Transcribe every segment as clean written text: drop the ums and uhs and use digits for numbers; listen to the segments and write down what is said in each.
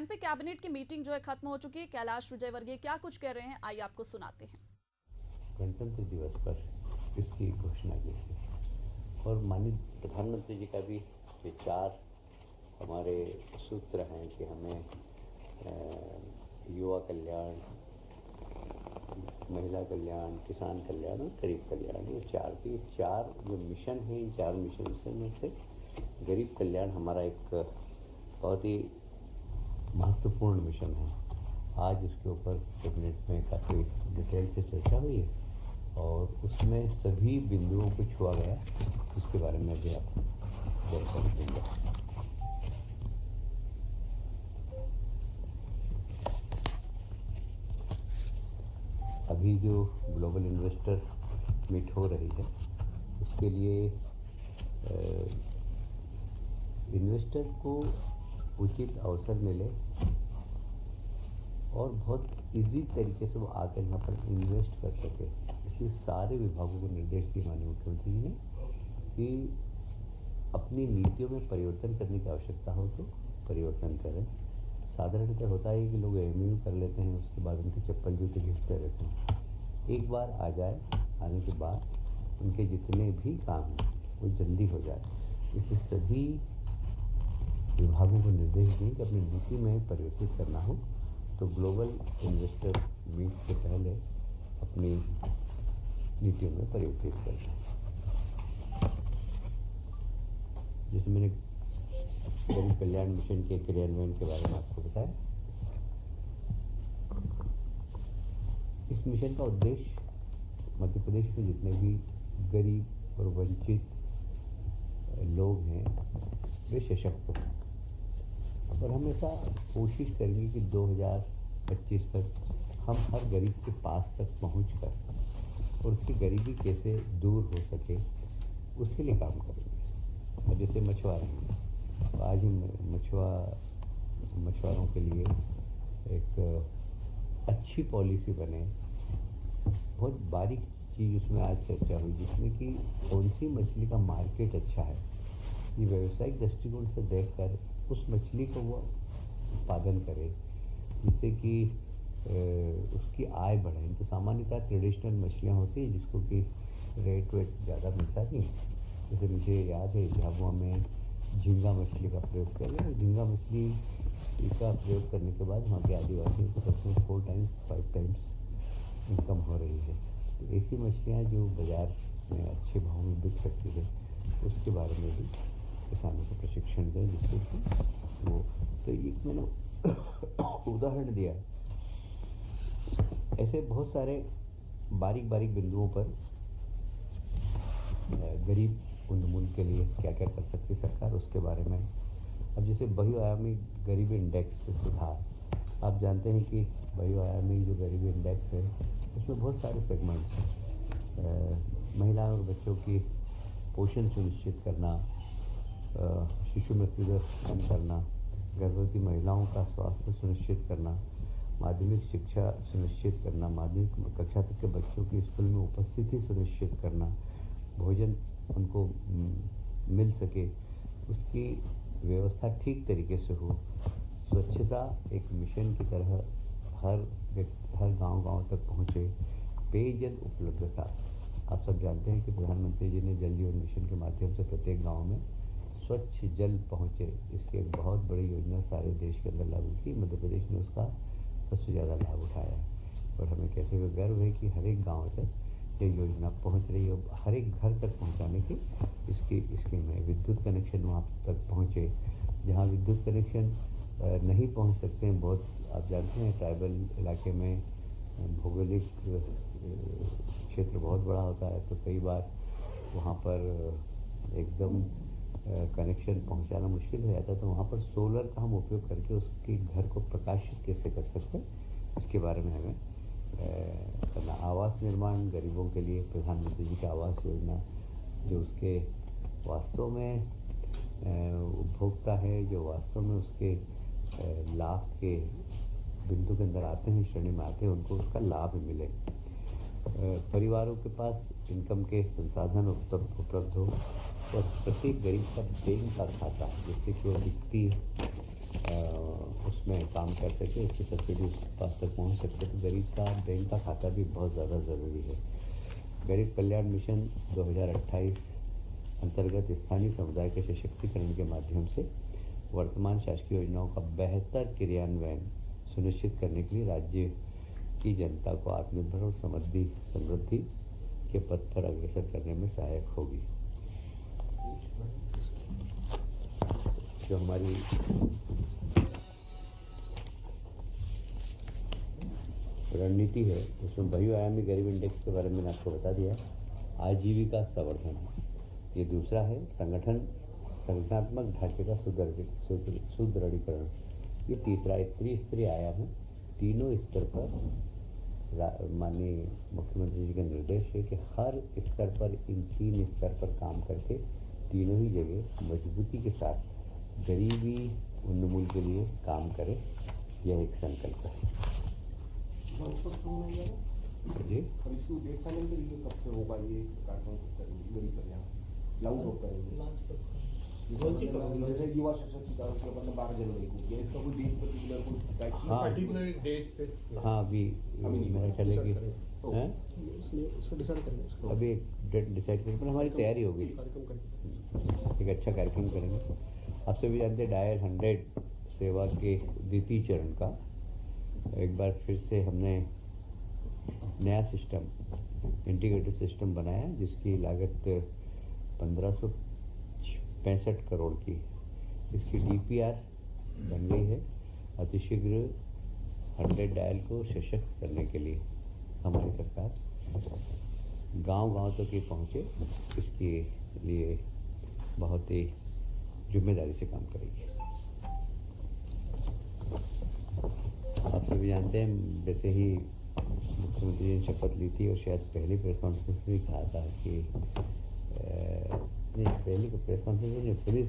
पे कैबिनेट की मीटिंग जो है खत्म हो चुकी है। कैलाश विजयवर्गीय क्या कुछ कह रहे हैं, आइए आपको सुनाते हैं। गणतंत्र दिवस पर इसकी घोषणा की थी और माननीय प्रधानमंत्री जी का भी विचार हमारे सूत्र हैं कि हमें युवा कल्याण, महिला कल्याण, किसान कल्याण और गरीब कल्याण, ये चार जो मिशन हैं, इन चार मिशन में से गरीब कल्याण हमारा एक बहुत ही महत्वपूर्ण मिशन है। आज उसके ऊपर कैबिनेट में काफ़ी डिटेल से चर्चा हुई है और उसमें सभी बिंदुओं को छुआ गया, जिसके बारे में भी आपको जानकारी दूंगा। अभी जो ग्लोबल इन्वेस्टर मीट हो रही है, उसके लिए इन्वेस्टर को उचित अवसर मिले और बहुत इजी तरीके से वो आकर यहाँ पर इन्वेस्ट कर सके, इसलिए सारे विभागों को निर्देश दिए माननीय मुख्यमंत्री जी ने कि अपनी नीतियों में परिवर्तन करने की आवश्यकता हो तो परिवर्तन करें। साधारणतः होता है कि लोग एमयू कर लेते हैं, उसके बाद उनके चप्पल जूते घिसते रहते हैं। एक बार आ जाए, आने के बाद उनके जितने भी काम हैं वो जल्दी हो जाए, इसलिए सभी विभागों को निर्देश दिए कि अपनी नीति में परिवर्तित करना हो तो ग्लोबल इन्वेस्टर मीट से पहले अपनी नीतियों में परिवर्तित करना। जैसे मैंने गरीब कल्याण मिशन के क्रियान्वयन के बारे में आपको बताया, इस मिशन का उद्देश्य मध्य प्रदेश में जितने भी गरीब और वंचित लोग हैं वे सशक्त हों और हम ऐसा कोशिश करेंगे कि 2025 तक हम हर गरीब के पास तक पहुंचकर और उसकी गरीबी कैसे दूर हो सके उसके लिए काम करेंगे। और जैसे मछुआरे हैं, तो आज हम मछुआरों के लिए एक अच्छी पॉलिसी बने। बहुत बारीक चीज़ उसमें आज चर्चा हुई, जिसमें कि कौन सी मछली का मार्केट अच्छा है, ये व्यावसायिक दृष्टिकोण से देखकर उस मछली को वो उत्पादन करे जिससे कि उसकी आय बढ़े। तो सामान्यतः ट्रेडिशनल मछलियाँ होती हैं जिसको कि रेट वेट ज़्यादा मिलता नहीं। जैसे मुझे याद है झाबुआ में झींगा मछली का प्रयोग किया गया। झींगा मछली का प्रयोग करने के बाद वहाँ के आदिवासियों को सबसे 4 टाइम्स 5 टाइम्स इनकम हो रही है। तो ऐसी मछलियाँ जो बाज़ार में अच्छे भाव में बिक सकती है, उसके बारे में भी किसानों को प्रशिक्षण दें जिससे कि वो, तो ये मैंने उदाहरण दिया। ऐसे बहुत सारे बारीक बारीक बिंदुओं पर गरीब उन्मूलन के लिए क्या क्या कर सकती सरकार, उसके बारे में। अब जैसे बहुआयामी गरीबी इंडेक्स से सुधार, आप जानते हैं कि बहुआयामी जो गरीबी इंडेक्स है उसमें बहुत सारे सेगमेंट्स हैं। महिलाओं और बच्चों की पोषण सुनिश्चित करना, शिशु मृत्यु दर कम करना, गर्भवती महिलाओं का स्वास्थ्य सुनिश्चित करना, माध्यमिक शिक्षा सुनिश्चित करना, माध्यमिक कक्षा तक के बच्चों की स्कूल में उपस्थिति सुनिश्चित करना, भोजन उनको मिल सके, उसकी व्यवस्था ठीक तरीके से हो, स्वच्छता एक मिशन की तरह हर गांव तक पहुँचे, पेयजल उपलब्धता। आप सब जानते हैं कि प्रधानमंत्री जी ने जल जीवन मिशन के माध्यम से प्रत्येक गांव में स्वच्छ जल पहुँचे, इसकी एक बहुत बड़ी योजना सारे देश के अंदर लागू की। मध्य प्रदेश ने उसका सबसे ज़्यादा लाभ उठाया है और हमें कहते हुए गर्व है कि हर एक गाँव तक ये योजना पहुँच रही है। हर एक घर तक पहुँचाने की इसकी स्कीम है। विद्युत कनेक्शन वहाँ तक पहुँचे, जहाँ विद्युत कनेक्शन नहीं पहुँच सकते हैं, बहुत आप जानते हैं ट्राइबल इलाके में भौगोलिक क्षेत्र बहुत बड़ा होता है, तो कई बार वहाँ पर एकदम कनेक्शन पहुंचाना मुश्किल हो जाता है। तो वहाँ पर सोलर का हम उपयोग करके उसके घर को प्रकाशित कैसे कर सकते हैं, इसके बारे में हमें करना। आवास निर्माण गरीबों के लिए, प्रधानमंत्री जी की आवास योजना, जो उसके वास्तव में उपभोक्ता है, जो वास्तव में उसके लाभ के बिंदु के अंदर आते हैं, श्रेणी में आते हैं, उनको उसका लाभ मिले। परिवारों के पास इनकम के संसाधन उपलब्ध हो और प्रत्येक गरीब का बैंक का खाता, जिससे कि वो वित्तीय उसमें काम कर सके, उसकी सब्सिडी उसके पास तक पहुंच सकते। तो गरीब का बैंक का खाता भी बहुत ज़्यादा ज़रूरी है। गरीब कल्याण मिशन 2028 अंतर्गत स्थानीय समुदाय के सशक्तिकरण के माध्यम से वर्तमान शासकीय योजनाओं का बेहतर क्रियान्वयन सुनिश्चित करने के लिए राज्य की जनता को आत्मनिर्भर और समृद्धि के पथ पर अग्रसर करने में सहायक होगी। जो हमारी रणनीति है उसमें बहुआयामी गरीब इंडेक्स के बारे में मैंने आपको बता दिया। आजीविका संवर्धन, ये दूसरा है। संगठनात्मक ढांचे का सुदृढ़ीकरण, ये तीसरा है। त्रिस्तरीय आयाम है। तीनों स्तर पर माननीय मुख्यमंत्री जी का निर्देश है कि हर स्तर पर इन 3 स्तर पर काम करके तीनों ही जगह मजबूती के साथ गरीबी उन्मूलन के लिए काम करें, यह एक संकल्प है जी। और इसकी उपेक्षा नहीं करेंगे, कब से होगा ये कार्यक्रम गरीब कल्याण लागू कब करेंगे? जैसे युवा सशक्तिकरण के मतलब 12 जनवरी को, या इसका कोई डेट पर्टिकुलर डेट? हाँ, अभी मेरा चलेगी, अभी एक डेट डिसाइड करें, पर हमारी तैयारी होगी, एक अच्छा कार्यक्रम करेंगे। आप सभी जानते हैं डायल 100 सेवा के द्वितीय चरण का एक बार फिर से हमने नया सिस्टम, इंटीग्रेटेड सिस्टम बनाया, जिसकी लागत 1565 करोड़ की। इसकी DPR बन गई है। अतिशीघ्र 100 डायल को सशक्त करने के लिए हमारी सरकार गांव-गांव तक ही पहुँचे, इसके लिए बहुत ही जिम्मेदारी से काम करेगी। आप सभी जानते हैं, वैसे ही मुख्यमंत्री ने शपथ ली थी और शायद पहली प्रेस कॉन्फ्रेंस में भी कहा था कि नहीं, पहली प्रेस कॉन्फ्रेंस में पुलिस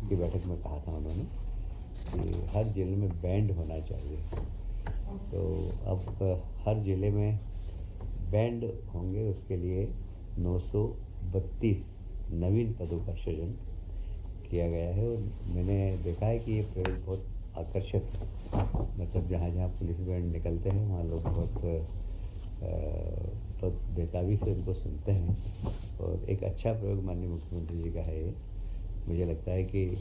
की बैठक में कहा था उन्होंने कि हर जिले में बैंड होना चाहिए। तो अब हर जिले में बैंड होंगे, उसके लिए 932 नवीन पदों का सृजन किया गया है। और मैंने देखा है कि ये प्रयोग बहुत आकर्षक है। मतलब जहाँ जहाँ पुलिस बैंड निकलते हैं वहाँ लोग बहुत बेताबी से उनको सुनते हैं, और एक अच्छा प्रयोग माननीय मुख्यमंत्री जी का है ये। मुझे लगता है कि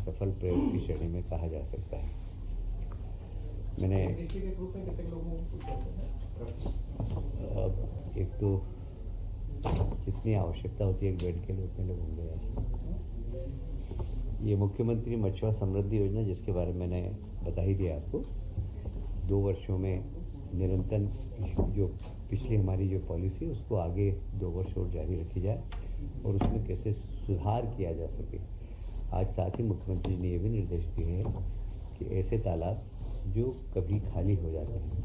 सफल प्रयोग की श्रेणी में कहा जा सकता है। मैंने एक तो जितनी आवश्यकता होती है एक बेड के लिए उतने लोग होंगे। ये मुख्यमंत्री मछुआ समृद्धि योजना, जिसके बारे में मैंने बता ही दिया आपको, 2 वर्षों में निरंतर जो पिछली हमारी जो पॉलिसी है उसको आगे 2 वर्ष और जारी रखी जाए और उसमें कैसे सुधार किया जा सके। आज साथ ही मुख्यमंत्री ने ये भी निर्देश दिए हैं कि ऐसे तालाब जो कभी खाली हो जाते हैं,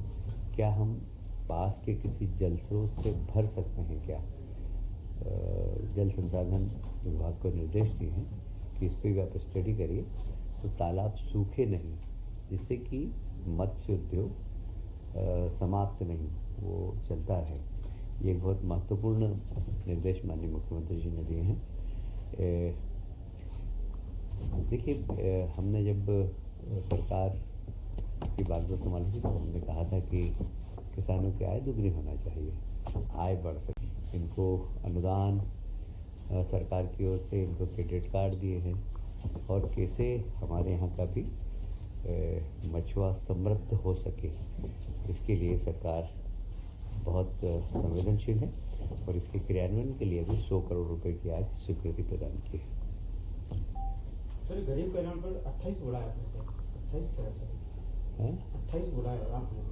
क्या हम पास के किसी जल स्रोत से भर सकते हैं क्या? जल संसाधन विभाग को निर्देश दिए हैं कि इस पर भी आप स्टडी करिए तो तालाब सूखे नहीं, जिससे कि मत्स्य उद्योग समाप्त नहीं, वो चलता है। ये एक बहुत महत्वपूर्ण निर्देश माननीय मुख्यमंत्री जी ने दिए हैं। देखिए, हमने जब सरकार की बात संभाली थी तो हमने कहा था कि किसानों की आय दुगनी होना चाहिए, आय बढ़ सके। इनको अनुदान सरकार की ओर से इनको क्रेडिट कार्ड दिए हैं, और कैसे हमारे यहाँ का भी मछुआ समृद्ध हो सके, इसके लिए सरकार बहुत संवेदनशील है और इसके क्रियान्वयन के लिए भी 100 करोड़ रुपए की आज स्वीकृति प्रदान की है। सर, गरीब कल्याण पर 28 बोला है आपने सर, 28 क्या है सर? 28 बोला है आपने।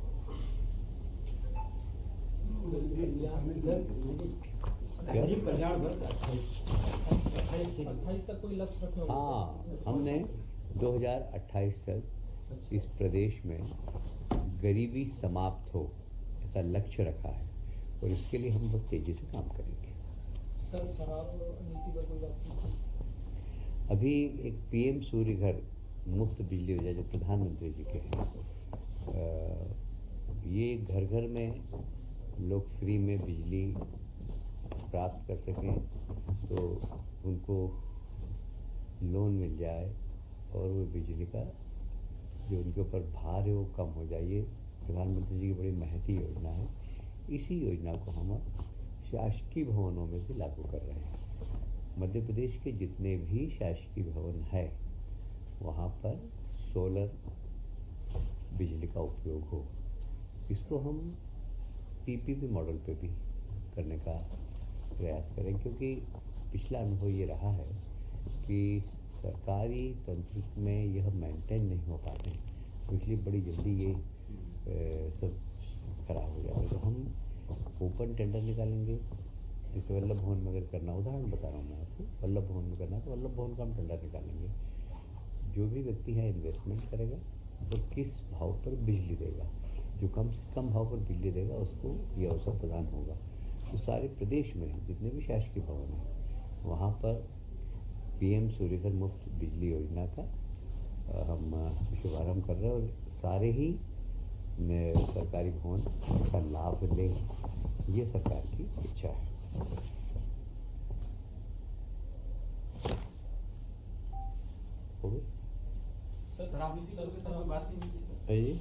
गरीब कल्याण वर्ष 28 तक कोई लक्ष्य रखे? हाँ, हमने 2028 तक इस प्रदेश में गरीबी समाप्त हो ऐसा लक्ष्य रखा है, और इसके लिए हम बहुत तेजी से काम करेंगे। सर, शराब नीति पर कोई बात? अभी एक PM सूर्य घर मुफ्त बिजली योजना जो प्रधानमंत्री जी के हैं, ये घर घर में लोग फ्री में बिजली प्राप्त कर सकें, तो उनको लोन मिल जाए और वो बिजली का जो उनके ऊपर भार है वो कम हो जाए। ये प्रधानमंत्री जी की बड़ी महती योजना है। इसी योजना को हम शासकीय भवनों में भी लागू कर रहे हैं। मध्य प्रदेश के जितने भी शासकीय भवन है वहाँ पर सोलर बिजली का उपयोग हो। इसको हम पीपीपी मॉडल पे भी करने का प्रयास करें, क्योंकि पिछला अनुभव ये रहा है कि सरकारी तंत्र में यह मेंटेन नहीं हो पाते हैं, तो इसलिए बड़ी जल्दी ये सब खराब हो जाता है। तो हम ओपन टेंडर निकालेंगे। जैसे वल्लभ भवन में अगर करना, उदाहरण बता रहा हूँ मैं आपको, वल्लभ भवन में करना तो वल्लभ भवन का हम टेंडर निकालेंगे। जो भी व्यक्ति है इन्वेस्टमेंट करेगा वो किस भाव पर बिजली देगा, जो कम से कम भाव पर बिजली देगा उसको ये अवसर प्रदान होगा। तो सारे प्रदेश में जितने भी शासकीय भवन हैं वहाँ पर पीएम सूर्यघर मुफ्त बिजली योजना का हम शुभारंभ कर रहे हैं और सारे ही सरकारी भवन का लाभ लें, ये सरकार की इच्छा है। हो गई? सर राजनीति दल के साथ बात नहीं की जी?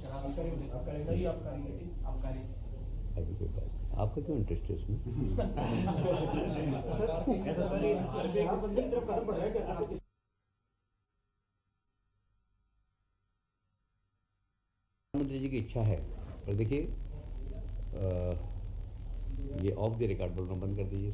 अभी कोई बात नहीं। आपका क्यों इंटरेस्ट है उसमें? प्रधानमंत्री जी की इच्छा है। और देखिए ये ऑफ द रिकॉर्ड बोलना बंद कर दीजिए।